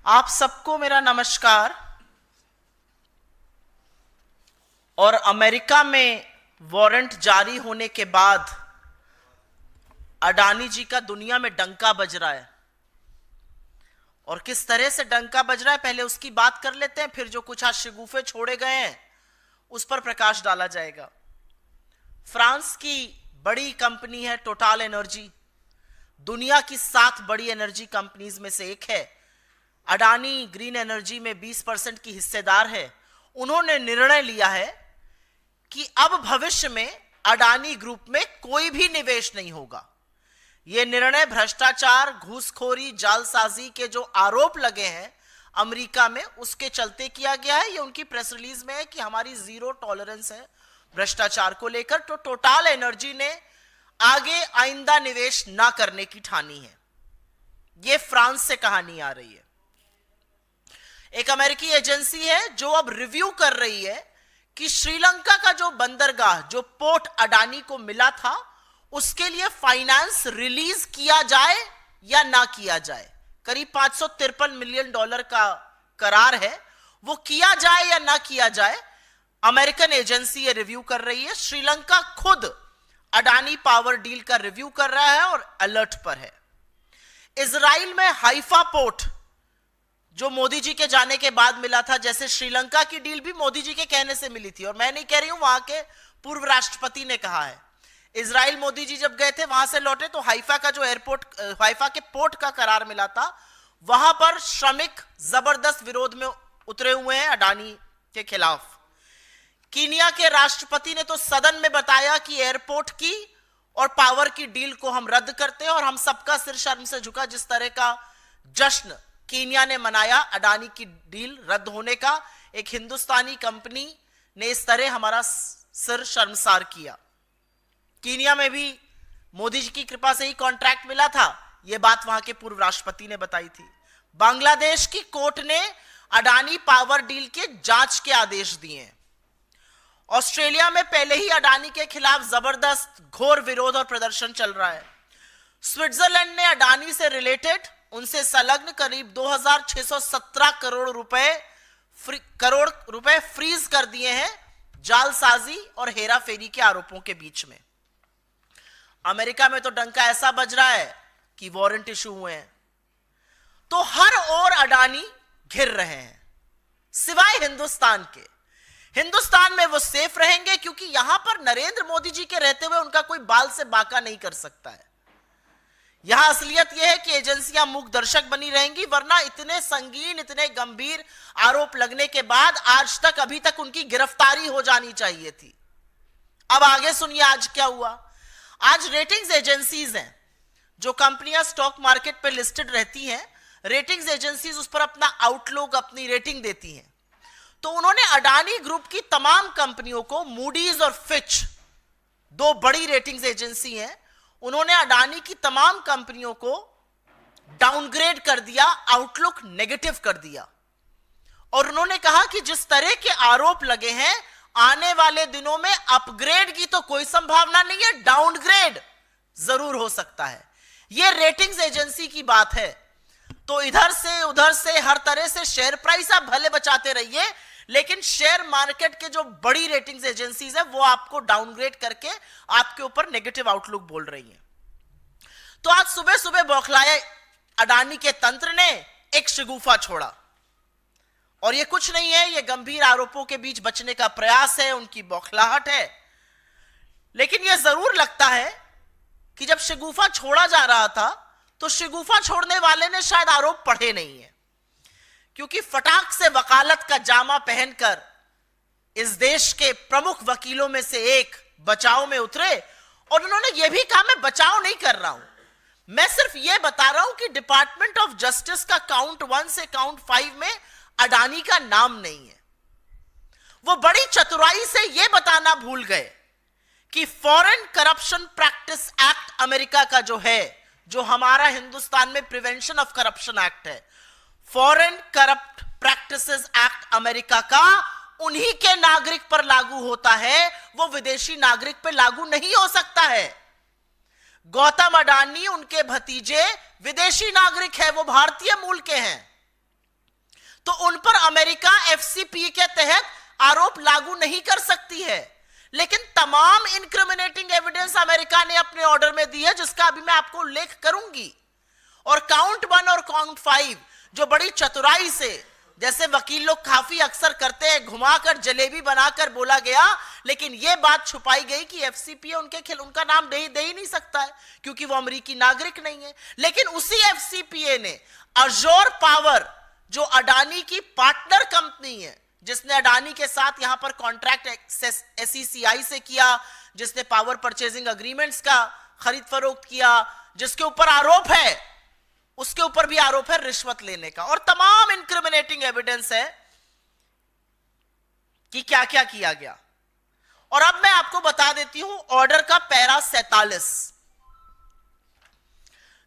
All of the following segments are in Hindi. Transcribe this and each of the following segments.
आप सबको मेरा नमस्कार। और अमेरिका में वारंट जारी होने के बाद अडानी जी का दुनिया में डंका बज रहा है। और किस तरह से डंका बज रहा है पहले उसकी बात कर लेते हैं, फिर जो कुछ आज शगुफे छोड़े गए हैं उस पर प्रकाश डाला जाएगा। फ्रांस की बड़ी कंपनी है टोटल एनर्जी, दुनिया की 7 बड़ी एनर्जी कंपनीज में से एक है। अडानी ग्रीन एनर्जी में 20% की हिस्सेदार है। उन्होंने निर्णय लिया है कि अब भविष्य में अडानी ग्रुप में कोई भी निवेश नहीं होगा। यह निर्णय भ्रष्टाचार, घूसखोरी, जालसाजी के जो आरोप लगे हैं अमेरिका में उसके चलते किया गया है। यह उनकी प्रेस रिलीज में है कि हमारी जीरो टॉलरेंस है भ्रष्टाचार को लेकर। तो टोटल एनर्जी ने आगे आइंदा निवेश ना करने की ठानी है। यह फ्रांस से कहानी आ रही है। एक अमेरिकी एजेंसी है जो अब रिव्यू कर रही है कि श्रीलंका का जो बंदरगाह, जो पोर्ट अडानी को मिला था, उसके लिए फाइनेंस रिलीज किया जाए या ना किया जाए। करीब $553 मिलियन का करार है, वो किया जाए या ना किया जाए। अमेरिकन एजेंसी ये रिव्यू कर रही है। श्रीलंका खुद अडानी पावर डील का रिव्यू कर रहा है और अलर्ट पर है। इजराइल में हाइफा पोर्ट जो मोदी जी के जाने के बाद मिला था, जैसे श्रीलंका की डील भी मोदी जी के कहने से मिली थी। और मैं नहीं कह रही हूं, वहां के पूर्व राष्ट्रपति ने कहा है। इजराइल मोदी जी जब गए थे, वहां से लौटे तो हाइफा का जो एयरपोर्ट, हाइफा के पोर्ट का करार मिला था, वहां पर श्रमिक जबरदस्त विरोध में उतरे हुए हैं अडानी के खिलाफ। कीनिया के राष्ट्रपति ने तो सदन में बताया कि एयरपोर्ट की और पावर की डील को हम रद्द करते हैं और हम सबका सिर शर्म से झुका। जिस तरह का जश्न कीनिया ने मनाया अडानी की डील रद्द होने का, एक हिंदुस्तानी कंपनी ने इस तरह हमारा सिर शर्मसार किया। कीनिया में भी मोदी जी की कृपा से ही कॉन्ट्रैक्ट मिला था, यह बात वहां के पूर्व राष्ट्रपति ने बताई थी। बांग्लादेश की कोर्ट ने अडानी पावर डील के जांच के आदेश दिए। ऑस्ट्रेलिया में पहले ही अडानी के खिलाफ जबरदस्त घोर विरोध और प्रदर्शन चल रहा है। स्विट्जरलैंड ने अडानी से रिलेटेड, उनसे संलग्न करीब 2617 करोड़ रुपए फ्रीज कर दिए हैं जालसाजी और हेराफेरी के आरोपों के बीच में। अमेरिका में तो डंका ऐसा बज रहा है कि वारंट इशू हुए हैं। तो हर ओर अडानी घिर रहे हैं सिवाय हिंदुस्तान के। हिंदुस्तान में वो सेफ रहेंगे क्योंकि यहां पर नरेंद्र मोदी जी के रहते हुए उनका कोई बाल से बाका नहीं कर सकता है। यहां असलियत यह है कि एजेंसियां मूक दर्शक बनी रहेंगी, वरना इतने संगीन, इतने गंभीर आरोप लगने के बाद आज तक, अभी तक उनकी गिरफ्तारी हो जानी चाहिए थी। अब आगे सुनिए आज क्या हुआ। आज रेटिंग्स एजेंसीज हैं, जो कंपनियां स्टॉक मार्केट पे लिस्टेड रहती हैं, रेटिंग्स एजेंसीज उस पर अपना आउटलुक, अपनी रेटिंग देती हैं। तो उन्होंने अडानी ग्रुप की तमाम कंपनियों को, मूडीज और फिच, 2 बड़ी रेटिंग्स एजेंसी हैं, उन्होंने अडानी की तमाम कंपनियों को डाउनग्रेड कर दिया, आउटलुक नेगेटिव कर दिया। और उन्होंने कहा कि जिस तरह के आरोप लगे हैं, आने वाले दिनों में अपग्रेड की तो कोई संभावना नहीं है, डाउनग्रेड जरूर हो सकता है। यह रेटिंग्स एजेंसी की बात है। तो इधर से उधर से हर तरह से शेयर प्राइस आप भले बचाते रहिए, लेकिन शेयर मार्केट के जो बड़ी रेटिंग्स एजेंसीज है वो आपको डाउनग्रेड करके आपके ऊपर नेगेटिव आउटलुक बोल रही है। तो आज सुबह सुबह बौखलाए अडानी के तंत्र ने एक शगुफा छोड़ा। और ये कुछ नहीं है, ये गंभीर आरोपों के बीच बचने का प्रयास है, उनकी बौखलाहट है। लेकिन यह जरूर लगता है कि जब शगुफा छोड़ा जा रहा था तो शगुफा छोड़ने वाले ने शायद आरोप पढ़े नहीं है, क्योंकि फटाक से वकालत का जामा पहनकर इस देश के प्रमुख वकीलों में से एक बचाव में उतरे। और उन्होंने यह भी कहा, मैं बचाव नहीं कर रहा हूं, मैं सिर्फ यह बता रहा हूं कि डिपार्टमेंट ऑफ जस्टिस का काउंट 1 से काउंट 5 में अडानी का नाम नहीं है। वो बड़ी चतुराई से यह बताना भूल गए कि foreign corruption practice act America का जो है, जो हमारा हिंदुस्तान में प्रिवेंशन ऑफ करप्शन एक्ट है, foreign corrupt practices act America का उन्हीं के नागरिक पर लागू होता है, वो विदेशी नागरिक पर लागू नहीं हो सकता है। गौतम अडानी, उनके भतीजे विदेशी नागरिक है, वो भारतीय मूल के हैं। तो उन पर अमेरिका एफसीपीए के तहत आरोप लागू नहीं कर सकती है। लेकिन तमाम इनक्रिमिनेटिंग एविडेंस अमेरिका ने अपने ऑर्डर में दी है, जिसका अभी मैं आपको उल्लेख करूंगी। और काउंट 1 और काउंट 5 जो बड़ी चतुराई से, जैसे वकील लोग काफी अक्सर करते हैं, घुमाकर जलेबी बनाकर बोला गया, लेकिन यह बात छुपाई गई कि एफसीपीए उनका नाम दे ही नहीं सकता है, क्योंकि वो अमेरिकी नागरिक नहीं है। लेकिन उसी एफसीपीए ने अजोर पावर, जो अडानी की पार्टनर कंपनी है, जिसने अडानी के साथ यहां पर कॉन्ट्रैक्ट एसईसीआई से किया, जिसने पावर परचेजिंग अग्रीमेंट्स का खरीद फरोख्त किया, जिसके ऊपर आरोप है, उसके ऊपर भी आरोप है रिश्वत लेने का। और तमाम इनक्रिमिनेटिंग एविडेंस है कि क्या क्या किया गया। और अब मैं आपको बता देती हूं ऑर्डर का पैरा 47,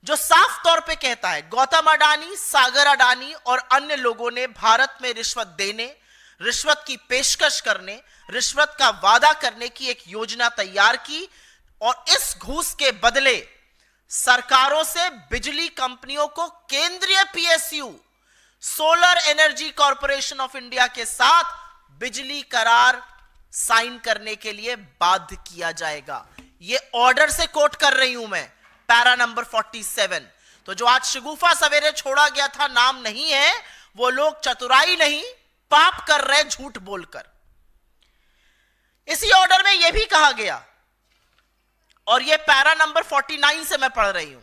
जो साफ तौर पे कहता है गौतम अडानी, सागर अडानी और अन्य लोगों ने भारत में रिश्वत देने, रिश्वत की पेशकश करने, रिश्वत का वादा करने की एक योजना तैयार की और इस घूस के बदले सरकारों से बिजली कंपनियों को केंद्रीय PSU solar energy corporation of India के साथ बिजली करार साइन करने के लिए बाध्य किया जाएगा। यह ऑर्डर से कोट कर रही हूं मैं, पैरा नंबर 47। तो जो आज शगुफा सवेरे छोड़ा गया था नाम नहीं है, वो लोग चतुराई नहीं पाप कर रहे झूठ बोलकर। इसी ऑर्डर में यह भी कहा गया, और यह पैरा नंबर 49 से मैं पढ़ रही हूं,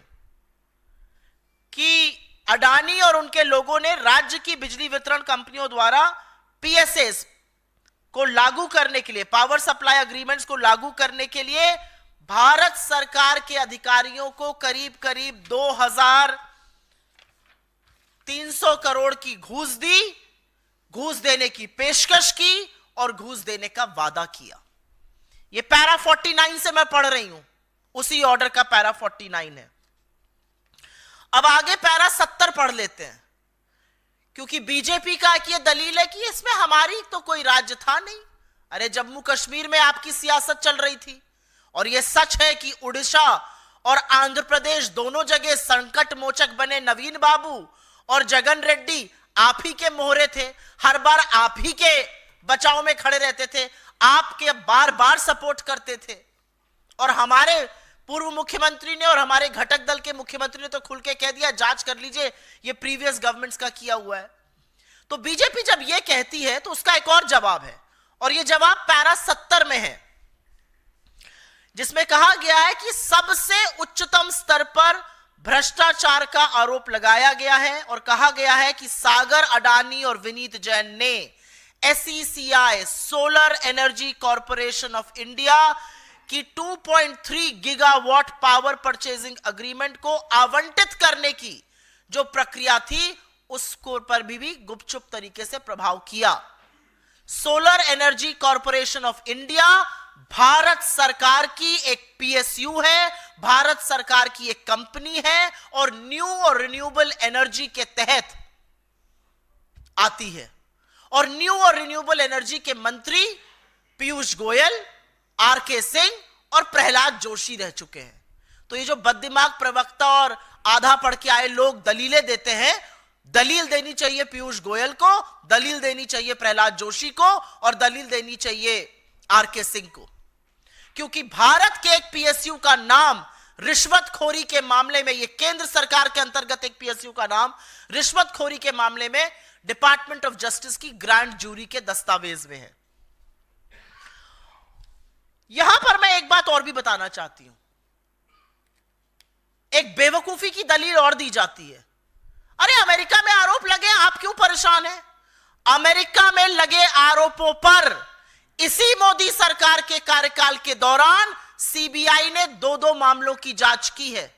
कि अडानी और उनके लोगों ने राज्य की बिजली वितरण कंपनियों द्वारा पीएसएस को लागू करने के लिए, पावर सप्लाई अग्रीमेंट्स को लागू करने के लिए भारत सरकार के अधिकारियों को करीब करीब 2300 करोड़ की घूस दी, घूस देने की पेशकश की और घूस देने का वादा किया। यह पैरा 49 से मैं पढ़ रही हूं, उसी ऑर्डर का पैरा 49 है। अब आगे पैरा 70 पढ़ लेते हैं, क्योंकि बीजेपी का यह दलील है कि इसमें हमारी तो कोई राज्य था नहीं। अरे जम्मू कश्मीर में आपकी सियासत चल रही थी, और यह सच है कि उड़ीसा और आंध्र प्रदेश दोनों जगह संकट मोचक बने नवीन बाबू और जगन रेड्डी आप ही के मोहरे थे, हर बार आप ही के बचाव में खड़े रहते थे, आपके बार बार सपोर्ट करते थे। और हमारे पूर्व मुख्यमंत्री ने और हमारे घटक दल के मुख्यमंत्री ने तो खुल के कह दिया, जांच कर लीजिए, ये प्रीवियस गवर्नमेंट्स का किया हुआ है। तो बीजेपी जब ये कहती है तो उसका एक और जवाब है, और यह जवाब पैरा 70 में है, जिसमें कहा गया है कि सबसे उच्चतम स्तर पर भ्रष्टाचार का आरोप लगाया गया है, और कहा गया है कि सागर अडानी और विनीत जैन ने SECI solar energy corporation of India की 2.3 गीगावाट पावर परचेजिंग अग्रीमेंट को आवंटित करने की जो प्रक्रिया थी, उसको पर भी गुपचुप तरीके से प्रभाव किया। Solar energy corporation of India Bharat सरकार की एक पीएसयू है, भारत सरकार की एक कंपनी है, और न्यू और रिन्यूएबल एनर्जी के तहत आती है। और न्यू और रिन्यूएबल एनर्जी के मंत्री पीयूष गोयल, आरके सिंह और प्रहलाद जोशी रह चुके हैं। तो ये जो बददिमाग प्रवक्ता और आधा पढ़ के आए लोग दलीलें देते हैं, दलील देनी चाहिए पीयूष गोयल को, दलील देनी चाहिए प्रहलाद जोशी को, और दलील देनी चाहिए आरके सिंह को, क्योंकि भारत के एक पीएसयू का नाम रिश्वतखोरी के मामले में, यह केंद्र सरकार के अंतर्गत एक पीएसयू का नाम रिश्वतखोरी के मामले में डिपार्टमेंट ऑफ जस्टिस की ग्रैंड जूरी के दस्तावेज में है। यहां पर मैं एक बात और भी बताना चाहती हूं, एक बेवकूफी की दलील और दी जाती है। अरे अमेरिका में आरोप लगे, आप क्यों परेशान हैं? अमेरिका में लगे आरोपों पर इसी मोदी सरकार के कार्यकाल के दौरान सीबीआई ने 2 मामलों की जांच की है।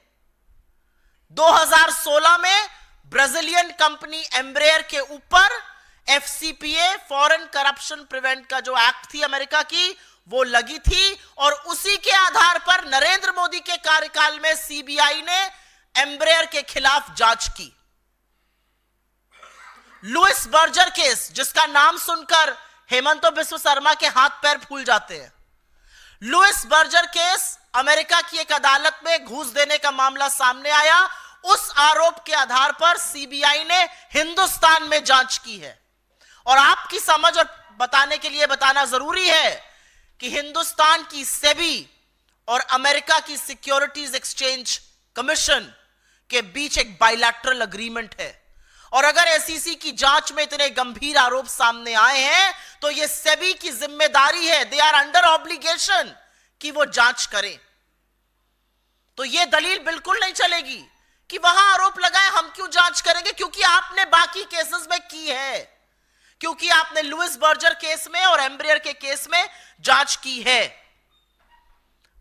2016 में ब्राजीलियन कंपनी एम्ब्रेयर के ऊपर एफसीपीए, फॉरेन करप्शन प्रिवेंट का जो एक्ट थी अमेरिका की, वो लगी थी, और उसी के आधार पर नरेंद्र मोदी के कार्यकाल में सीबीआई ने एम्ब्रेयर के खिलाफ जांच की। लुइस बर्जर केस, जिसका नाम सुनकर हेमंत बिस्व शर्मा के हाथ पैर फूल जाते हैं। लुइस बर्जर केस, अमेरिका की एक अदालत में घूस देने का मामला सामने आया, उस आरोप के आधार पर सीबीआई ने हिंदुस्तान में जांच की है। और आपकी समझ और बताने के लिए बताना जरूरी है कि हिंदुस्तान की सेबी और अमेरिका की सिक्योरिटीज एक्सचेंज कमीशन के बीच एक बायलैटरल एग्रीमेंट है। और अगर एसईसी की जांच में इतने गंभीर आरोप सामने आए हैं तो यह सेबी की जिम्मेदारी है, दे आर अंडर ऑब्लिगेशन कि वो जांच करें। तो यह दलील बिल्कुल नहीं चलेगी कि वहां आरोप लगाए, हम क्यों जांच करेंगे, क्योंकि आपने बाकी केसेस में की है, क्योंकि आपने लुइस बर्जर केस में और एम्ब्रियर के केस में जांच की है।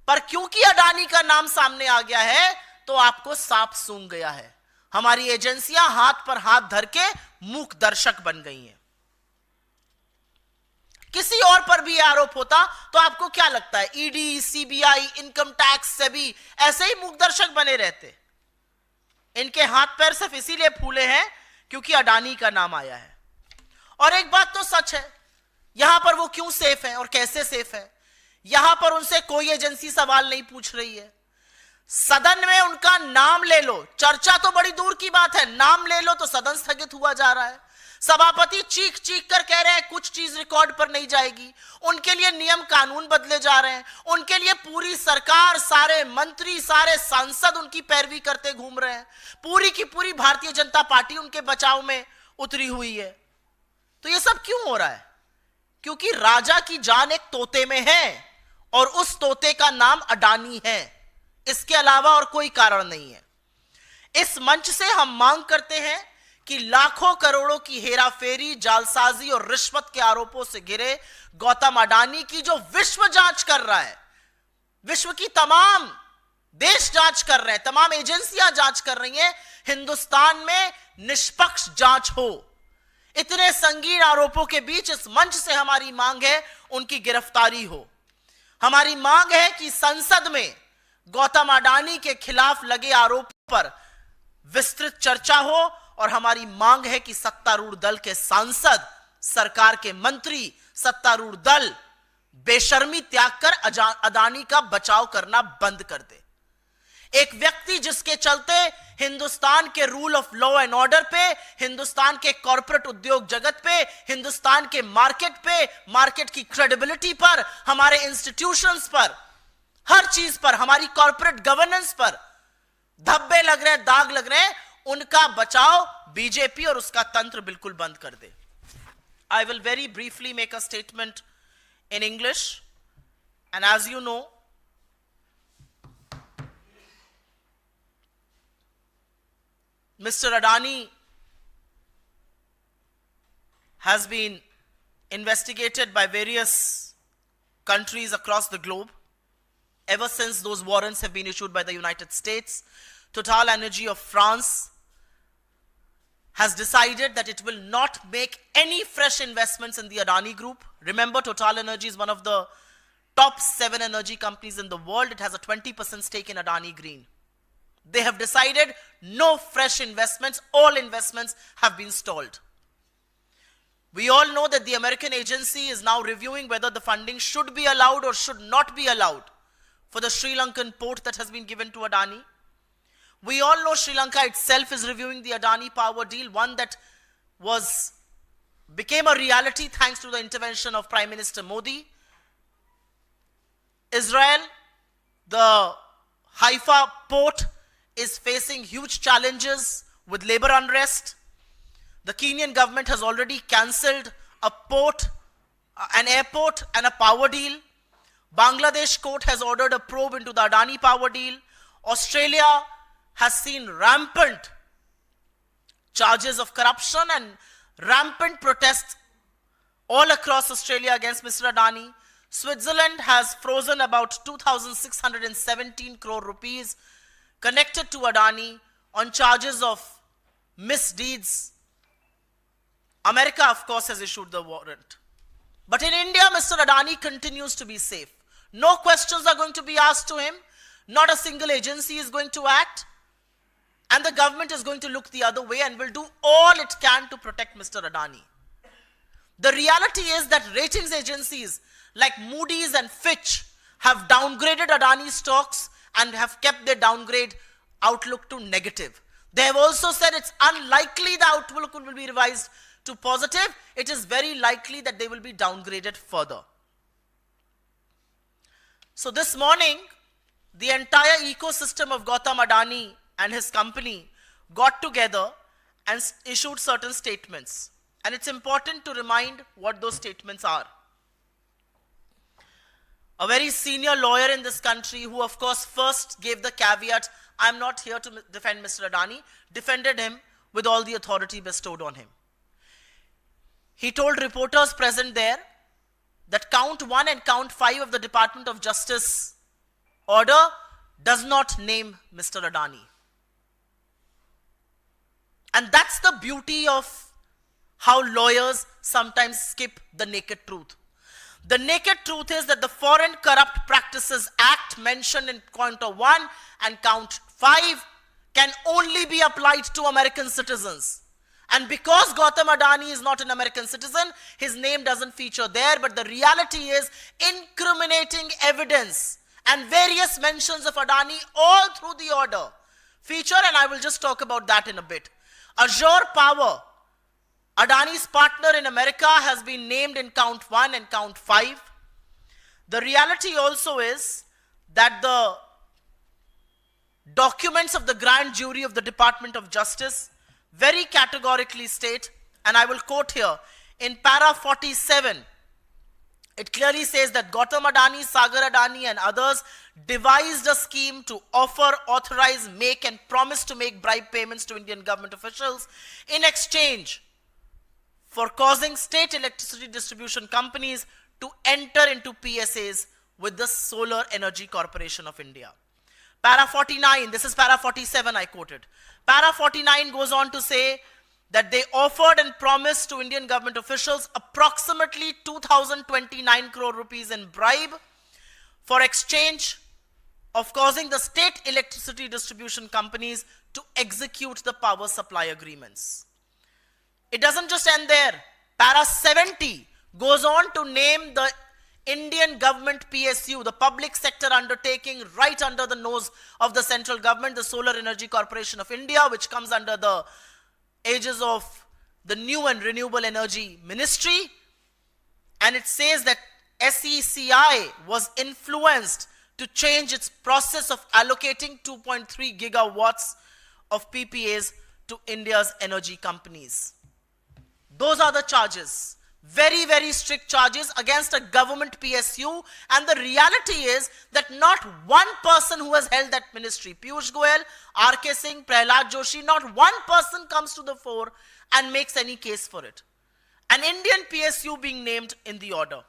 पर क्योंकि अडानी का नाम सामने आ गया है तो आपको सांप सूंघ गया है। हमारी एजेंसियां हाथ पर हाथ धर के मूक दर्शक बन गई हैं। किसी और पर भी आरोप होता तो आपको क्या लगता है, ED, CBI, income tax, SEBI ऐसे ही मूक दर्शक बने रहते? इनके हाथ पैर सिर्फ इसीलिए फूले हैं क्योंकि अडानी का नाम आया है। और एक बात तो सच है, यहां पर वो क्यों सेफ है और कैसे सेफ है, यहां पर उनसे कोई एजेंसी सवाल नहीं पूछ रही है। सदन में उनका नाम ले लो, चर्चा तो बड़ी दूर की बात है, नाम ले लो तो सदन स्थगित हुआ जा रहा है। सभापति चीख चीख कर कह रहे हैं कुछ चीज रिकॉर्ड पर नहीं जाएगी, उनके लिए नियम कानून बदले जा रहे हैं, उनके लिए पूरी सरकार, सारे मंत्री, सारे सांसद उनकी पैरवी करते घूम रहे हैं, पूरी की पूरी भारतीय जनता पार्टी उनके बचाव में उतरी हुई है। तो यह सब क्यों हो रहा है? क्योंकि राजा की जान एक तोते में है और उस तोते का नाम अडानी है, इसके अलावा और कोई कारण नहीं है। इस मंच से हम मांग करते हैं कि लाखों करोड़ों की हेराफेरी, जालसाजी और रिश्वत के आरोपों से घिरे गौतम अडानी की जो विश्व जांच कर रहा है, विश्व की तमाम देश जांच कर रहे हैं, तमाम एजेंसियां जांच कर रही हैं, हिंदुस्तान में निष्पक्ष जांच हो। इतने संगीन आरोपों के बीच इस मंच से हमारी मांग है उनकी गिरफ्तारी हो। हमारी मांग है कि संसद में गौतम अडानी के खिलाफ लगे आरोपों पर विस्तृत चर्चा हो और हमारी मांग है कि सत्तारूढ़ दल के सांसद, सरकार के मंत्री, सत्तारूढ़ दल बेशर्मी त्याग कर अडानी का बचाव करना बंद कर दे। एक व्यक्ति जिसके चलते हिंदुस्तान के rule of law and order पे, हिंदुस्तान के कॉर्पोरेट उद्योग जगत पे, हिंदुस्तान के मार्केट पे, मार्केट की क्रेडिबिलिटी पर, हमारे इंस्टीट्यूशंस पर, हर चीज पर, हमारी कॉर्पोरेट गवर्नेंस पर धब्बे लग रहे हैं, दाग लग रहे हैं, उनका बचाव बीजेपी और उसका तंत्र बिल्कुल बंद कर दे। I will very briefly make a statement in English, and as you know, Mr. Adani has been investigated by various countries across the globe ever since those warrants have been issued by the United States. Total Energy of France has decided that it will not make any fresh investments in the Adani Group. Remember, Total Energy is one of the top 7 energy companies in the world. It has a 20% stake in Adani Green. They have decided no fresh investments. All investments have been stalled. We all know that the American agency is now reviewing whether the funding should be allowed or should not be allowed for the Sri Lankan port that has been given to Adani. We all know Sri Lanka itself is reviewing the Adani power deal, one that became a reality thanks to the intervention of Prime Minister Modi. Israel, the Haifa port is facing huge challenges with labor unrest. The Kenyan government has already cancelled a port, an airport and a power deal. Bangladesh court has ordered a probe into the Adani power deal. Australia has seen rampant charges of corruption and rampant protests all across Australia against Mr. Adani. Switzerland has frozen about 2,617 crore rupees connected to Adani on charges of misdeeds. America, of course, has issued the warrant. But in India, Mr. Adani continues to be safe. No questions are going to be asked to him. Not a single agency is going to act. And the government is going to look the other way and will do all it can to protect Mr. Adani. The reality is that ratings agencies like Moody's and Fitch have downgraded Adani stocks and have kept their downgrade outlook to negative. They have also said it's unlikely the outlook will be revised to positive. It is very likely that they will be downgraded further. So this morning, the entire ecosystem of Gautam Adani and his company got together and issued certain statements. And it's important to remind what those statements are. A very senior lawyer in this country, who of course first gave the caveat, I'm not here to defend Mr. Adani, defended him with all the authority bestowed on him. He told reporters present there that count 1 and count 5 of the Department of Justice order does not name Mr. Adani. And that's the beauty of how lawyers sometimes skip the naked truth. The naked truth is that the Foreign Corrupt Practices Act mentioned in count 1 and count 5 can only be applied to American citizens. And because Gautam Adani is not an American citizen, his name doesn't feature there, but the reality is incriminating evidence and various mentions of Adani all through the order feature, and I will just talk about that in a bit. Azure Power, Adani's partner in America, has been named in count 1 and count 5. The reality also is that the documents of the grand jury of the Department of Justice very categorically state, and I will quote here, in para 47, it clearly says that Gautam Adani, Sagar Adani and others devised a scheme to offer, authorize, make and promise to make bribe payments to Indian government officials in exchange for causing state electricity distribution companies to enter into PSAs with the Solar Energy Corporation of India. Para 49, this is para 47 I quoted. Para 49 goes on to say that they offered and promised to Indian government officials approximately 2,029 crore rupees in bribe for exchange of causing the state electricity distribution companies to execute the power supply agreements. It doesn't just end there. Para 70 goes on to name the Indian government PSU, the public sector undertaking right under the nose of the central government, the Solar Energy Corporation of India, which comes under the aegis of the new and renewable energy ministry. And it says that SECI was influenced to change its process of allocating 2.3 gigawatts of PPAs to India's energy companies. Those are the charges. Very, very strict charges against a government PSU, and the reality is that not one person who has held that ministry, Piyush Goyal, R.K. Singh, Prahlad Joshi, not one person comes to the fore and makes any case for it. An Indian PSU being named in the order.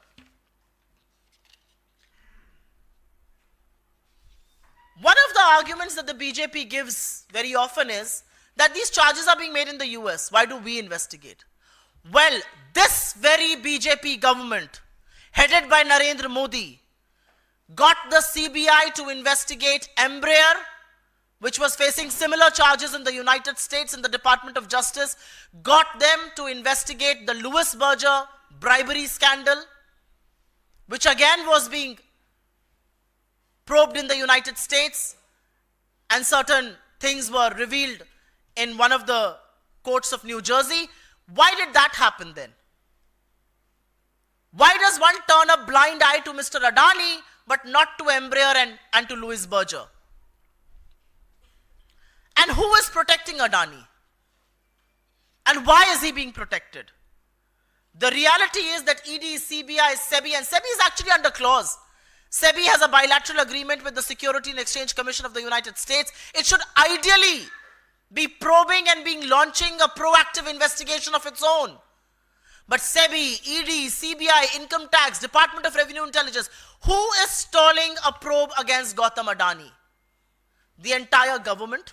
One of the arguments that the BJP gives very often is that these charges are being made in the US. Why do we investigate? Well, this very BJP government, headed by Narendra Modi, got the CBI to investigate Embraer, which was facing similar charges in the United States in the Department of Justice, got them to investigate the Louis Berger bribery scandal, which again was being probed in the United States, and certain things were revealed in one of the courts of New Jersey. Why did that happen then? Why does one turn a blind eye to Mr. Adani but not to Embraer and to Louis Berger? And who is protecting Adani? And why is he being protected? The reality is that ED, CBI, SEBI, and SEBI is actually under clause. SEBI has a bilateral agreement with the Security and Exchange Commission of the United States. It should ideally be probing and being launching a proactive investigation of its own. But SEBI, ED, CBI, Income Tax, Department of Revenue Intelligence, who is stalling a probe against Gautam Adani? The entire government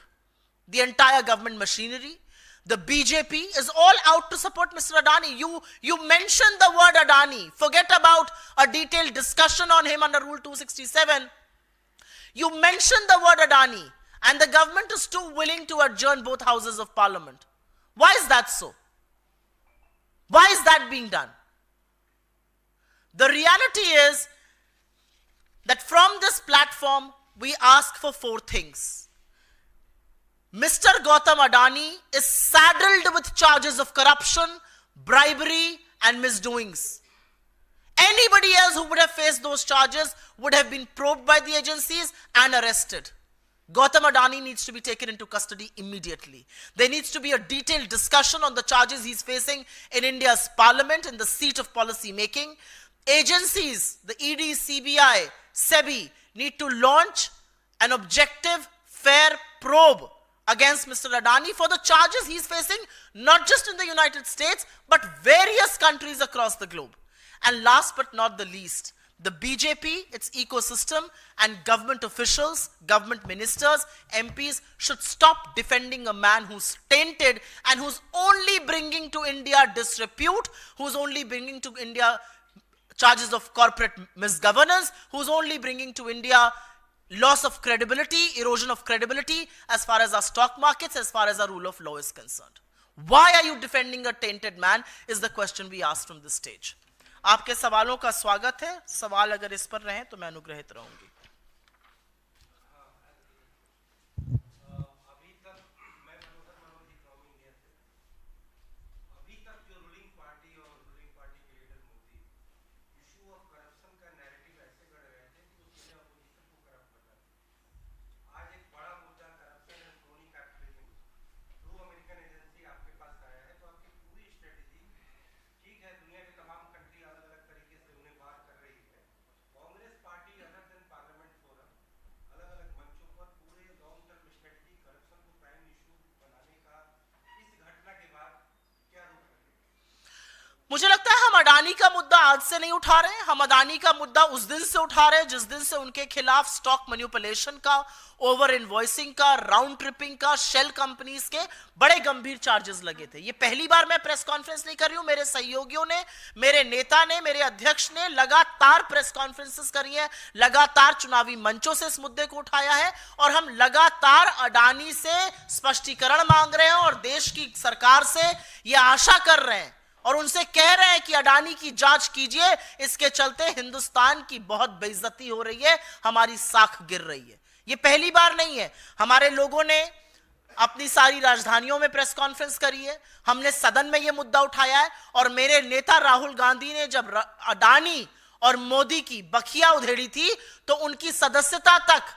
machinery, the BJP is all out to support Mr. Adani. You mentioned the word Adani. Forget about a detailed discussion on him under Rule 267. You mentioned the word Adani, and the government is too willing to adjourn both houses of parliament. Why is that so? Why is that being done? The reality is that from this platform, we ask for 4 things. Mr. Gautam Adani is saddled with charges of corruption, bribery, and misdoings. Anybody else who would have faced those charges would have been probed by the agencies and arrested. Gautam Adani needs to be taken into custody immediately. There needs to be a detailed discussion on the charges he's facing in India's parliament, in the seat of policy making. Agencies, the ED, CBI, SEBI, need to launch an objective, fair probe against Mr. Adani for the charges he's facing, not just in the United States, but various countries across the globe. And last but not the least, the BJP, its ecosystem, and government officials, government ministers, MPs should stop defending a man who's tainted and who's only bringing to India disrepute, who's only bringing to India charges of corporate misgovernance, who's only bringing to India loss of credibility, erosion of credibility as far as our stock markets, as far as our rule of law is concerned. Why are you defending a tainted man is the question we asked from this stage. आपके सवालों का स्वागत है. सवाल अगर इस पर रहें तो मैं अनुग्रहित रहूंगी. मुझे लगता है हम अडानी का मुद्दा आज से नहीं उठा रहे हैं. हम अडानी का मुद्दा उस दिन से उठा रहे हैं जिस दिन से उनके खिलाफ स्टॉक मैनिपुलेशन का, ओवर इनवॉइसिंग का, राउंड ट्रिपिंग का, शेल कंपनीज के बड़े गंभीर चार्जेस लगे थे. ये पहली बार मैं प्रेस कॉन्फ्रेंस नहीं कर रही हूं. मेरे सहयोगियों ने, मेरे नेता ने, मेरे अध्यक्ष ने लगातार प्रेस कॉन्फ्रेंसेस करी है, लगातार चुनावी मंचों से इस मुद्दे को उठाया है और हम लगातार अडानी से स्पष्टीकरण मांग रहे हैं और देश की सरकार से यह आशा कर रहे हैं और उनसे कह रहे हैं कि अडानी की जांच कीजिए. इसके चलते हिंदुस्तान की बहुत बेइज्जती हो रही है, हमारी साख गिर रही है. ये पहली बार नहीं है. हमारे लोगों ने अपनी सारी राजधानियों में प्रेस कॉन्फ्रेंस करी है, हमने सदन में यह मुद्दा उठाया है और मेरे नेता राहुल गांधी ने जब अडानी और मोदी की बखिया उधेड़ी थी तो उनकी सदस्यता तक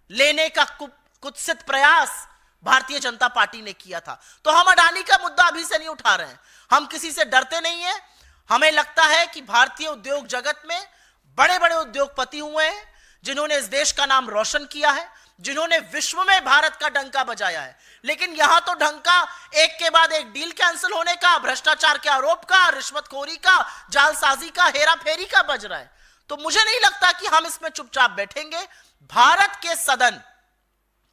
लेने का कुत्सित प्रयास भारतीय जनता पार्टी ने किया था. तो हम अडानी का मुद्दा अभी से नहीं उठा रहे हैं. हम किसी से डरते नहीं हैं. हमें लगता है कि भारतीय उद्योग जगत में बड़े बड़े उद्योगपति हुए हैं जिन्होंने इस देश का नाम रोशन किया है, जिन्होंने विश्व में भारत का डंका बजाया है. लेकिन यहां तो डंका एक के बाद एक डील कैंसिल होने का, भ्रष्टाचार के आरोप का, रिश्वतखोरी का, जालसाजी का, हेराफेरी का बज रहा है. तो मुझे नहीं लगता कि हम इसमें चुपचाप बैठेंगे. भारत के सदन,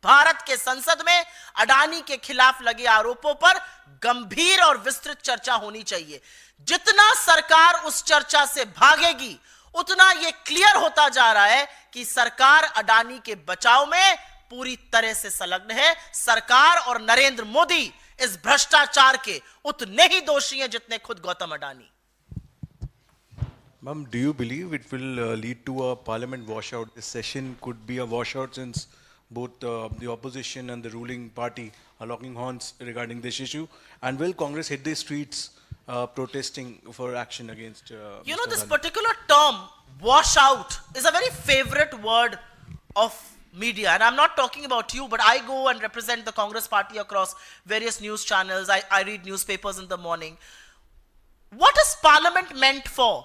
भारत के संसद में अडानी के खिलाफ लगे आरोपों पर गंभीर और विस्तृत चर्चा होनी चाहिए. जितना सरकार उस चर्चा से भागेगी उतना यह क्लियर होता जा रहा है कि सरकार अडानी के बचाव में पूरी तरह से संलग्न है. सरकार और नरेंद्र मोदी इस भ्रष्टाचार के उतने ही दोषी हैं जितने खुद Gautam Adani. Ma'am, do you believe it will lead to a parliament washout? This session could be a washout since both the opposition and the ruling party are locking horns regarding this issue. And will Congress hit the streets protesting for action against You know, Mr. this Adani? particular term, washout, is a very favorite word of media. And I'm not talking about you, but I go and represent the Congress party across various news channels. I read newspapers in the morning. What is Parliament meant for?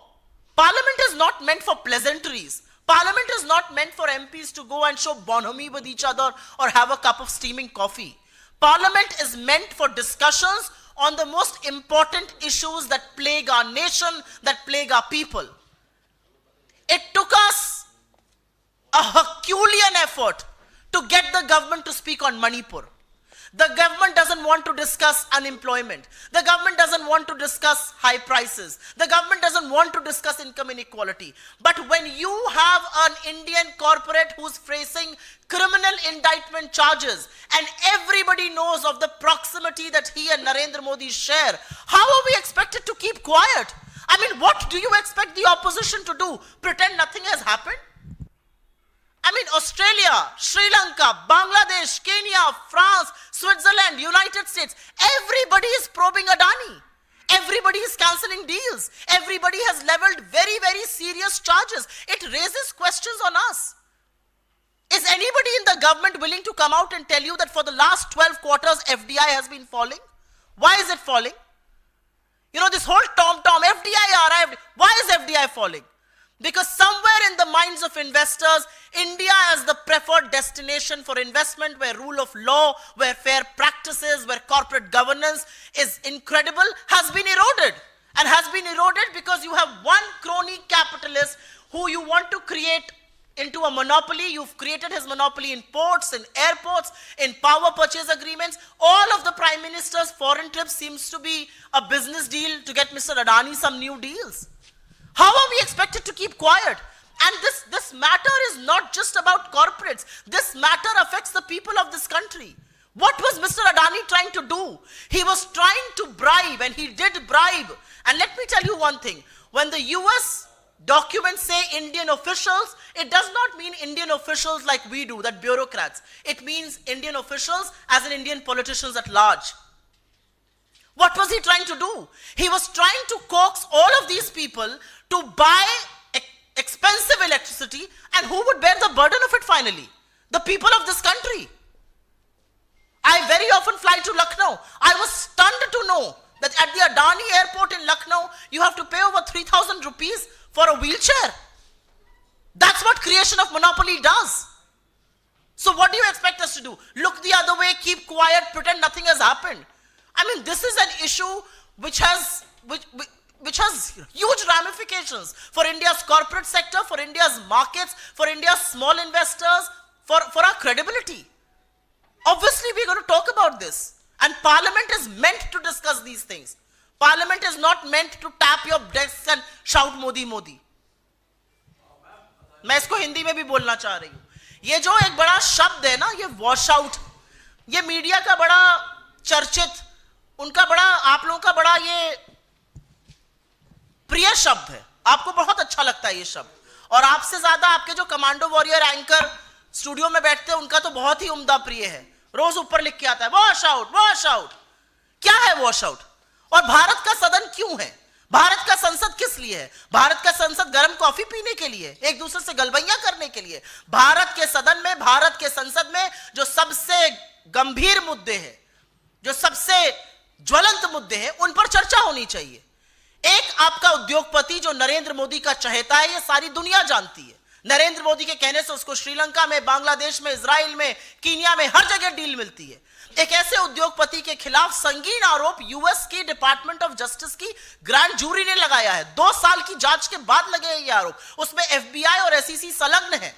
Parliament is not meant for pleasantries. Parliament is not meant for MPs to go and show bonhomie with each other or have a cup of steaming coffee. Parliament is meant for discussions on the most important issues that plague our nation, that plague our people. It took us a Herculean effort to get the government to speak on Manipur. The government doesn't want to discuss unemployment. The government doesn't want to discuss high prices. The government doesn't want to discuss income inequality. But when you have an Indian corporate who's facing criminal indictment charges and everybody knows of the proximity that he and Narendra Modi share, how are we expected to keep quiet? I mean, what do you expect the opposition to do? Pretend nothing has happened? I mean, Australia, Sri Lanka, Bangladesh, Kenya, France, Switzerland, United States, everybody is probing Adani. Everybody is cancelling deals. Everybody has leveled very, very serious charges. It raises questions on us. Is anybody in the government willing to come out and tell you that for the last 12 quarters, FDI has been falling? Why is it falling? You know, this whole tom-tom, FDI, RI, why is FDI falling? Because somewhere in the minds of investors, India as the preferred destination for investment, where rule of law, where fair practices, where corporate governance is incredible, has been eroded. And has been eroded because you have one crony capitalist who you want to create into a monopoly. You've created his monopoly in ports, in airports, in power purchase agreements. All of the Prime Minister's foreign trips seems to be a business deal to get Mr. Adani some new deals. How are we expected to keep quiet? And this matter is not just about corporates. This matter affects the people of this country. What was Mr. Adani trying to do? He was trying to bribe, and he did bribe. And let me tell you one thing. When the US documents say Indian officials, it does not mean Indian officials like we do, that bureaucrats. It means Indian officials as in Indian politicians at large. What was he trying to do? He was trying to coax all of these people to buy expensive electricity, and who would bear the burden of it finally? The people of this country. I very often fly to Lucknow. I was stunned to know that at the Adani airport in Lucknow, you have to pay over 3,000 rupees for a wheelchair. That's what creation of monopoly does. So what do you expect us to do? Look the other way, keep quiet, pretend nothing has happened. I mean, this is an issue which has huge ramifications for India's corporate sector, for India's markets, for India's small investors, for our credibility. Obviously, we're going to talk about this. And Parliament is meant to discuss these things. Parliament is not meant to tap your desks and shout Modi, Modi. मैं इसको हिंदी में भी बोलना चाह रही हूँ. ये जो एक बड़ा शब्द है ना, ये वॉश आउट, ये मीडिया का बड़ा चर्चित, उनका बड़ा, आप लोगों का बड़ा ये प्रिय शब्द है. आपको बहुत अच्छा लगता है ये शब्द, और आपसे ज्यादा आपके जो कमांडो वॉरियर एंकर स्टूडियो में बैठते हैं उनका तो बहुत ही उम्दा प्रिय है. रोज ऊपर लिख के आता है वॉश आउट, वॉश आउट. क्या है वॉश आउट? और भारत का सदन क्यों है? भारत का संसद किस लिए है? भारत का संसद गर्म कॉफी पीने के लिए, एक दूसरे से गलबैया करने के लिए? भारत के सदन में, भारत के संसद में जो सबसे गंभीर मुद्दे हैं, जो सबसे ज्वलंत मुद्दे हैं, उन पर चर्चा होनी चाहिए. एक आपका उद्योगपति जो नरेंद्र मोदी का चहेता है, ये सारी दुनिया जानती है. नरेंद्र मोदी के कहने से उसको श्रीलंका में, बांग्लादेश में, इजराइल में, कीनिया में, हर जगह डील मिलती है. एक ऐसे उद्योगपति के खिलाफ संगीन आरोप यूएस की डिपार्टमेंट ऑफ जस्टिस की ग्रैंड जूरी ने लगाया है. 2 साल की जांच के बाद लगे हैं ये आरोप. उसमें एफबीआई और एसईसी संलग्न है.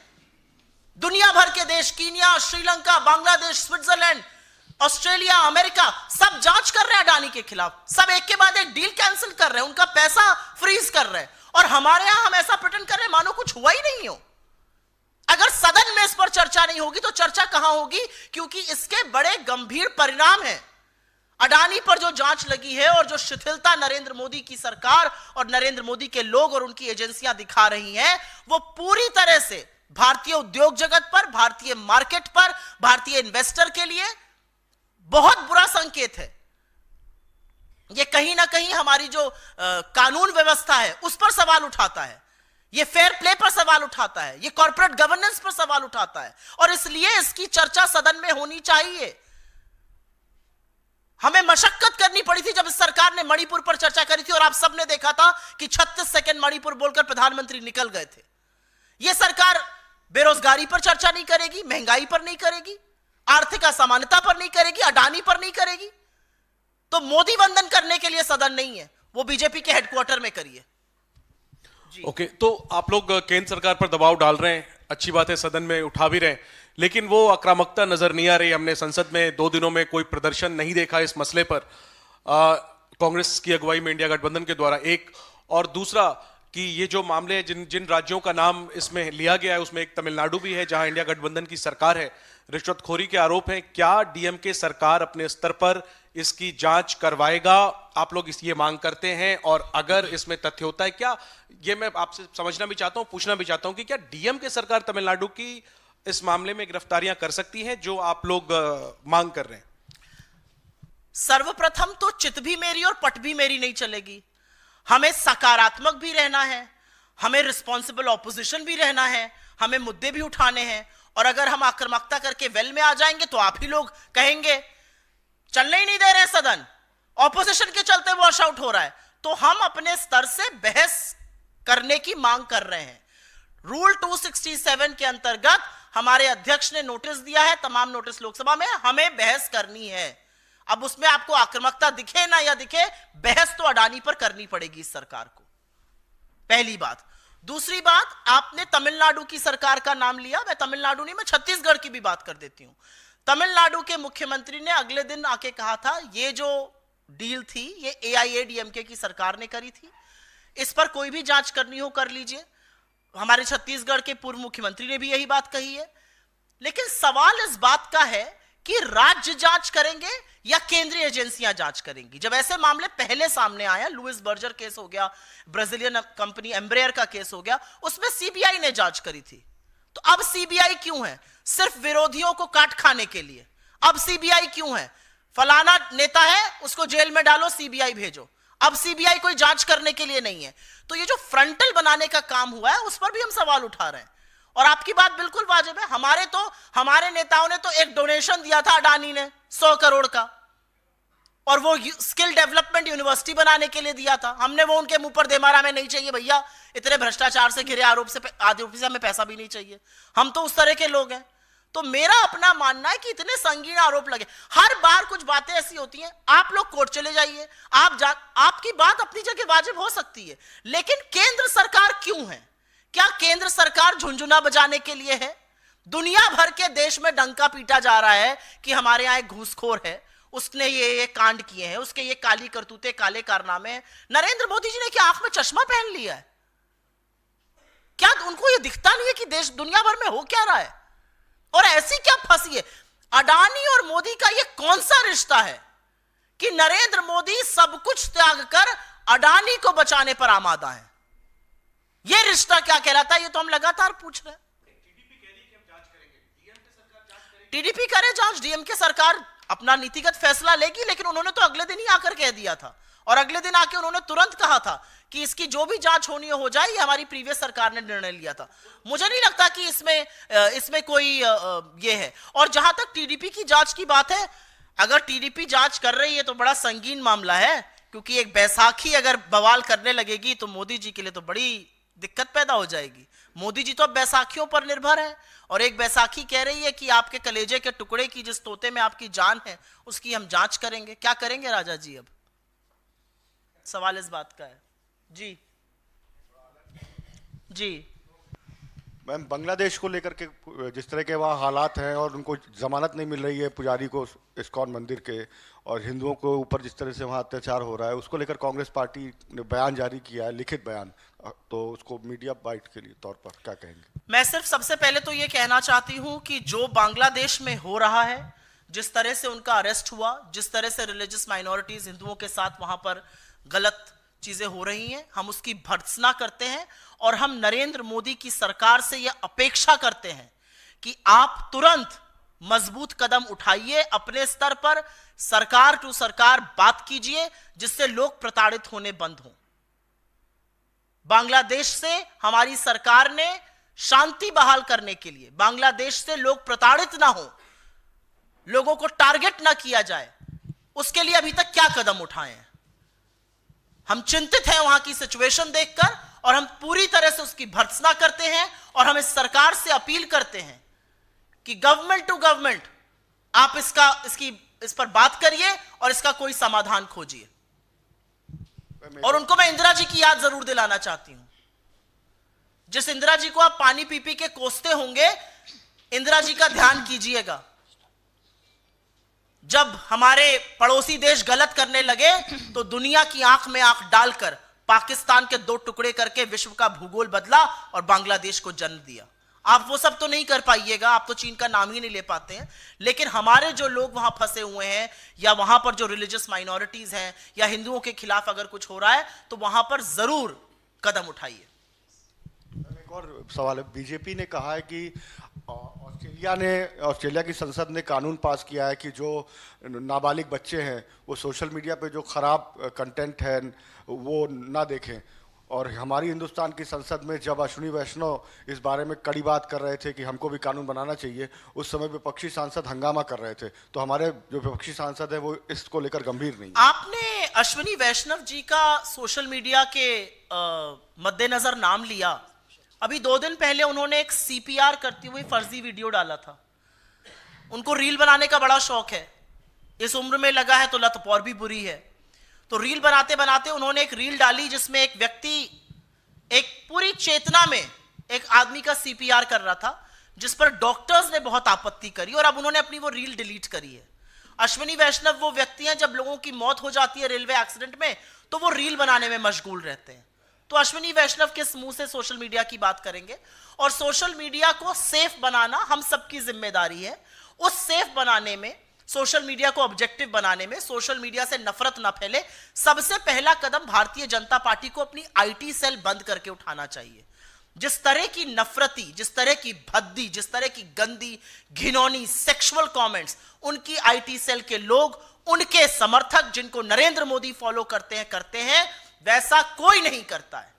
दुनिया भर के देश, Kenya, Sri Lanka, Bangladesh, Switzerland, Australia, America, सब जांच कर रहे हैं अडानी के खिलाफ. सब एक के बाद एक डील कैंसिल कर रहे हैं, उनका पैसा फ्रीज कर रहे हैं. और हमारे यहां हम ऐसा प्रिटेंड कर रहे हैं मानो कुछ हुआ ही नहीं हो. अगर सदन में इस पर चर्चा नहीं होगी तो चर्चा कहां होगी? क्योंकि इसके बड़े गंभीर परिणाम हैं. अडानी पर जो जांच लगी है और जो शिथिलता नरेंद्र मोदी की सरकार और नरेंद्र मोदी के लोग और उनकी एजेंसियां दिखा रही हैं, वो पूरी तरह से भारतीय उद्योग जगत पर, भारतीय मार्केट पर, भारतीय इन्वेस्टर के लिए बहुत बुरा संकेत है. ये कहीं ना कहीं हमारी जो कानून व्यवस्था है उस पर सवाल उठाता है. ये फेयर प्ले पर सवाल उठाता है. ये कॉर्पोरेट गवर्नेंस पर सवाल उठाता है. और इसलिए इसकी चर्चा सदन में होनी चाहिए. हमें मशक्कत करनी पड़ी थी जब इस सरकार ने मणिपुर पर चर्चा करी थी, और आप सबने देखा था कि 36 सेकंड मणिपुर बोलकर प्रधानमंत्री निकल गए थे. यह सरकार बेरोजगारी पर चर्चा नहीं करेगी, महंगाई पर नहीं करेगी, आर्थिक असमानता पर नहीं करेगी, अडानी पर नहीं करेगी. तो मोदी वंदन करने के लिए सदन नहीं है, वो बीजेपी के हेडक्वार्टर में करिए. ओके, तो आप लोग केंद्र सरकार पर दबाव डाल रहे हैं, अच्छी बात है, सदन में उठा भी रहे हैं, लेकिन वो आक्रामकता नजर नहीं आ रही. हमने संसद में 2 दिनों में कोई प्रदर्शन नहीं देखा इस मसले पर कांग्रेस की अगुवाई में इंडिया गठबंधन के द्वारा. एक और दूसरा कि ये जो मामले जिन जिन राज्यों का नाम इसमें लिया गया है उसमें एक तमिलनाडु भी है जहां इंडिया गठबंधन की सरकार है, रिश्वतखोरी के आरोप हैं। क्या डीएमके सरकार अपने स्तर पर इसकी जांच करवाएगा? आप लोग ये मांग करते हैं, और अगर इसमें तथ्य होता है, क्या ये मैं आपसे समझना भी चाहता हूं, पूछना भी चाहता हूं कि क्या डीएमके सरकार तमिलनाडु की इस मामले में गिरफ्तारियां कर सकती है जो आप लोग मांग कर रहे हैं? सर्वप्रथम तो चित भी मेरी और पट भी मेरी नहीं चलेगी। हमें सकारात्मक भी रहना है, हमें रिस्पॉन्सिबल ऑपोजिशन भी रहना है, हमें मुद्दे भी उठाने हैं। और अगर हम आक्रामकता करके वेल में आ जाएंगे तो आप ही लोग कहेंगे चलने ही नहीं दे रहे सदन, ऑपोजिशन के चलते वॉश आउट हो रहा है। तो हम अपने स्तर से बहस करने की मांग कर रहे हैं। रूल 267 के अंतर्गत हमारे अध्यक्ष ने नोटिस दिया है, तमाम नोटिस लोकसभा में, हमें बहस करनी है। अब उसमें आपको आक्रामकता दिखे ना या दिखे, बहस तो अडानी पर करनी पड़ेगी इस सरकार को, पहली बात। दूसरी बात, आपने तमिलनाडु की सरकार का नाम लिया, मैं तमिलनाडु नहीं, मैं छत्तीसगढ़ की भी बात कर देती हूं। तमिलनाडु के मुख्यमंत्री ने अगले दिन आके कहा था ये जो डील थी ये एआईएडीएमके की सरकार ने करी थी, इस पर कोई भी जांच करनी हो कर लीजिए। हमारे छत्तीसगढ़ के पूर्व मुख्यमंत्री ने भी यही बात कही है। लेकिन सवाल इस बात का है कि राज्य जांच करेंगे या केंद्रीय एजेंसियां जांच करेंगी। जब ऐसे मामले पहले सामने आया, लुइस बर्जर केस हो गया, ब्राजीलियन कंपनी एम्ब्रेयर का केस हो गया, उसमें सीबीआई ने जांच करी थी। तो अब सीबीआई क्यों है? सिर्फ विरोधियों को काट खाने के लिए। अब सीबीआई क्यों है? फलाना नेता है उसको जेल में डालो, सीबीआई भेजो। अब सीबीआई कोई जांच करने के लिए नहीं है। तो ये जो फ्रंटल बनाने का काम हुआ है उस पर भी हम सवाल उठा रहे हैं। और आपकी बात बिल्कुल वाजिब है। हमारे नेताओं ने तो एक डोनेशन दिया था अडानी ने 100 करोड़ का, और वो स्किल डेवलपमेंट यूनिवर्सिटी बनाने के लिए दिया था। हमने वो उनके मुंह पर दे मारा, हमें नहीं चाहिए भैया, इतने भ्रष्टाचार से घिरे आरोप से हमें पैसा भी नहीं चाहिए, हम तो उस तरह के लोग हैं। तो मेरा अपना मानना है कि इतने संगीन आरोप लगे, हर बार कुछ बातें ऐसी होती हैं, आप लोग कोर्ट चले जाइए, आपकी बात अपनी जगह वाजिब हो सकती है, लेकिन केंद्र सरकार क्यों है? क्या केंद्र सरकार झुंझुना बजाने के लिए है? दुनिया भर के देश में डंका पीटा जा रहा है कि हमारे यहां एक घूसखोर है, उसने ये कांड किए हैं, उसके ये काली करतूते, काले कारनामे हैं। नरेंद्र मोदी जी ने क्या आंख में चश्मा पहन लिया है? क्या उनको ये दिखता नहीं है कि देश दुनिया भर में हो क्या रहा है? और ऐसी क्या फंसी है? अडानी और मोदी का ये कौन सा रिश्ता है कि नरेंद्र मोदी सब कुछ त्याग कर अडानी को बचाने पर आमादा है? ये रिश्ता क्या कहलाता है? ये तो हम लगातार पूछ रहे हैं। टीडीपी करे जांच, डीएमके सरकार अपना नीतिगत फैसला लेगी, लेकिन उन्होंने तो अगले दिन ही आकर कह दिया था, और अगले दिन आके उन्होंने तुरंत कहा था कि इसकी जो भी जांच होनी हो जाए, ये हमारी प्रीवियस सरकार ने निर्णय लिया था। मुझे नहीं लगता कि इसमें कोई ये है। और जहां तक टीडीपी की जांच की बात है, अगर टीडीपी जांच कर रही है तो बड़ा संगीन मामला है, क्योंकि एक बैसाखी अगर बवाल करने लगेगी तो मोदी जी के लिए तो बड़ी दिक्कत पैदा हो जाएगी। मोदी जी तो अब बैसाखियों पर निर्भर है, और एक बैसाखी कह रही है कि आपके कलेजे के टुकड़े की, जिस तोते में आपकी जान है, उसकी हम जांच करेंगे। क्या करेंगे राजा जी? अब सवाल इस बात का है। जी जी मैम, बांग्लादेश को लेकर के जिस तरह के वहाँ हालात हैं और उनको जमानत नहीं मिल रही है पुजारी को इस्कॉन मंदिर के, और हिंदुओं को ऊपर जिस तरह से वहाँ अत्याचार हो रहा है, उसको लेकर कांग्रेस पार्टी ने बयान जारी किया है, लिखित बयान, तो उसको मीडिया बाइट के लिए तौर पर क्या कहेंगे? मैं सिर्फ सबसे पहले तो ये कहना चाहती हूं कि जो बांग्लादेश में हो रहा है, जिस तरह से उनका अरेस्ट हुआ, जिस तरह से रिलीजियस माइनॉरिटीज हिंदुओं के साथ वहां पर गलत चीजें हो रही हैं, हम उसकी भर्त्सना करते हैं, और हम नरेंद्र मोदी की सरकार से यह अपेक्षा करते हैं कि आप तुरंत मजबूत कदम उठाइए, अपने स्तर पर सरकार टू सरकार बात कीजिए, जिससे लोग प्रताड़ित होने बंद हों। बांग्लादेश से हमारी सरकार ने शांति बहाल करने के लिए, बांग्लादेश से लोग प्रताड़ित ना हो, लोगों को टारगेट ना किया जाए, उसके लिए अभी तक क्या कदम उठाए हैं? हम चिंतित हैं वहां की सिचुएशन देखकर, और हम पूरी तरह से उसकी भर्त्सना करते हैं, और हम इस सरकार से अपील करते हैं कि गवर्नमेंट टू गवर्नमेंट आप इस पर बात करिए और इसका कोई समाधान खोजिए। और उनको मैं इंदिरा जी की याद जरूर दिलाना चाहती हूं। जिस इंदिरा जी को आप पानी पी पी के कोसते होंगे, इंदिरा जी का ध्यान कीजिएगा। जब हमारे पड़ोसी देश गलत करने लगे तो दुनिया की आंख में आंख डालकर पाकिस्तान के 2 टुकड़े करके विश्व का भूगोल बदला और बांग्लादेश को जन्म दिया। आप वो सब तो नहीं कर पाइएगा, आप तो चीन का नाम ही नहीं ले पाते हैं, लेकिन हमारे जो लोग वहां फंसे हुए हैं या वहां पर जो रिलीजियस माइनॉरिटीज हैं या हिंदुओं के खिलाफ अगर कुछ हो रहा है तो वहां पर जरूर कदम उठाइए। एक और सवाल है, बीजेपी ने कहा है कि ऑस्ट्रेलिया की संसद ने कानून पास किया है कि जो नाबालिग बच्चे हैं वो सोशल मीडिया पे जो खराब कंटेंट है वो ना देखें, और हमारी हिंदुस्तान की संसद में जब अश्विनी वैष्णव इस बारे में कड़ी बात कर रहे थे कि हमको भी कानून बनाना चाहिए, उस समय विपक्षी सांसद हंगामा कर रहे थे, तो हमारे जो विपक्षी सांसद है वो इसको लेकर गंभीर नहीं। आपने अश्विनी वैष्णव जी का सोशल मीडिया के मद्देनजर नाम लिया। अभी 2 दिन पहले उन्होंने एक CPR करती हुई फर्जी वीडियो डाला था। उनको रील बनाने का बड़ा शौक है, इस उम्र में लगा है तो लत और भी बुरी है। तो रील बनाते बनाते उन्होंने एक रील डाली जिसमें एक व्यक्ति एक पूरी चेतना में एक आदमी का CPR कर रहा था, जिस पर डॉक्टर्स ने बहुत आपत्ति करी और अब उन्होंने अपनी वो रील डिलीट करी है। अश्विनी वैष्णव वो व्यक्ति हैं, जब लोगों की मौत हो जाती है रेलवे एक्सीडेंट में तो वो रील बनाने में मशगूल रहते हैं। तो अश्विनी वैष्णव किस मुंह से सोशल मीडिया की बात करेंगे? और सोशल मीडिया को सेफ बनाना हम सबकी जिम्मेदारी है। उस सेफ बनाने में, सोशल मीडिया को ऑब्जेक्टिव बनाने में, सोशल मीडिया से नफरत ना फैले, सबसे पहला कदम भारतीय जनता पार्टी को अपनी IT सेल बंद करके उठाना चाहिए। जिस तरह की नफरती, जिस तरह की भद्दी, जिस तरह की गंदी घिनौनी सेक्सुअल कमेंट्स उनकी IT सेल के लोग, उनके समर्थक जिनको नरेंद्र मोदी फॉलो करते हैं वैसा कोई नहीं करता है।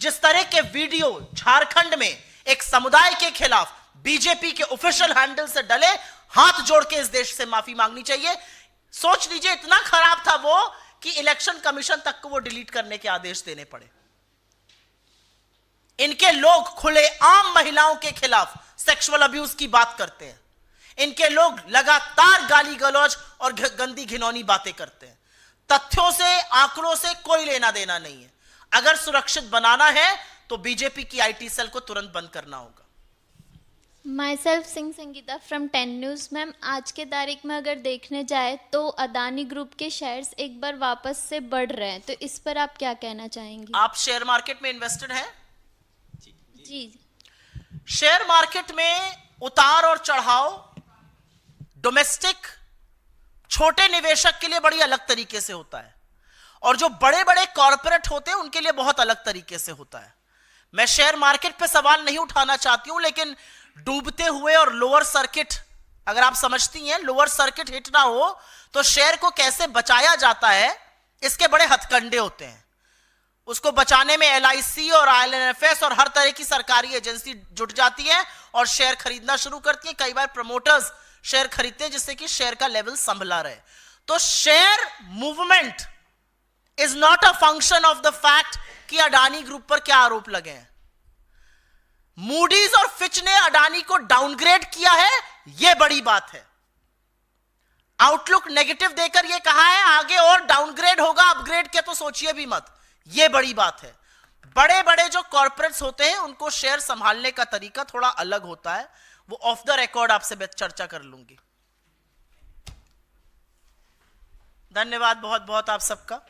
जिस तरह के वीडियो झारखंड में एक समुदाय के खिलाफ बीजेपी के ऑफिशियल हैंडल से डले, हाथ जोड़ के इस देश से माफी मांगनी चाहिए। सोच लीजिए इतना खराब था वो कि इलेक्शन कमीशन तक को वो डिलीट करने के आदेश देने पड़े। इनके लोग खुलेआम महिलाओं के खिलाफ सेक्सुअल अब्यूज की बात करते हैं। इनके लोग लगातार गाली गलौज और गंदी घिनौनी बातें करते हैं। तथ्यों से, आंकड़ों से कोई लेना देना नहीं है। अगर सुरक्षित बनाना है तो बीजेपी की IT सेल को तुरंत बंद करना होगा। My self Singh Sangeeta from 10 news. Ma'am, आज के तारीख में अगर देखने जाए तो अदानी ग्रुप के शेयर्स एक बार वापस से बढ़ रहे हैं, तो इस पर आप क्या कहना चाहेंगे? आप शेयर मार्केट में इन्वेस्टेड हैं? जी। शेयर मार्केट में उतार और चढ़ाव डोमेस्टिक छोटे निवेशक के लिए बड़ी अलग तरीके से होता है, और जो बड़े बड़े कॉर्पोरेट होते हैं उनके लिए बहुत अलग तरीके से होता है। मैं शेयर मार्केट पे सवाल नहीं उठाना चाहती हूं, लेकिन डूबते हुए और लोअर सर्किट, अगर आप समझती हैं लोअर सर्किट हिट ना हो तो शेयर को कैसे बचाया जाता है, इसके बड़े हथकंडे होते हैं। उसको बचाने में LIC और IL&FS और हर तरह की सरकारी एजेंसी जुट जाती है और शेयर खरीदना शुरू करती है। कई बार प्रमोटर्स शेयर खरीदते हैं जिससे कि शेयर का लेवल संभला रहे। तो share movement is not a function of the fact कि अडानी ग्रुप पर क्या आरोप लगे हैं। मूडीज और फिच ने अडानी को डाउनग्रेड किया है, यह बड़ी बात है। आउटलुक नेगेटिव देकर यह कहा है आगे और डाउनग्रेड होगा, अपग्रेड के तो सोचिए भी मत, यह बड़ी बात है। बड़े बड़े जो कॉर्पोरेट्स होते हैं उनको शेयर संभालने का तरीका थोड़ा अलग होता है, वो ऑफ द रिकॉर्ड आपसे चर्चा कर लूंगी। धन्यवाद बहुत बहुत आप सबका।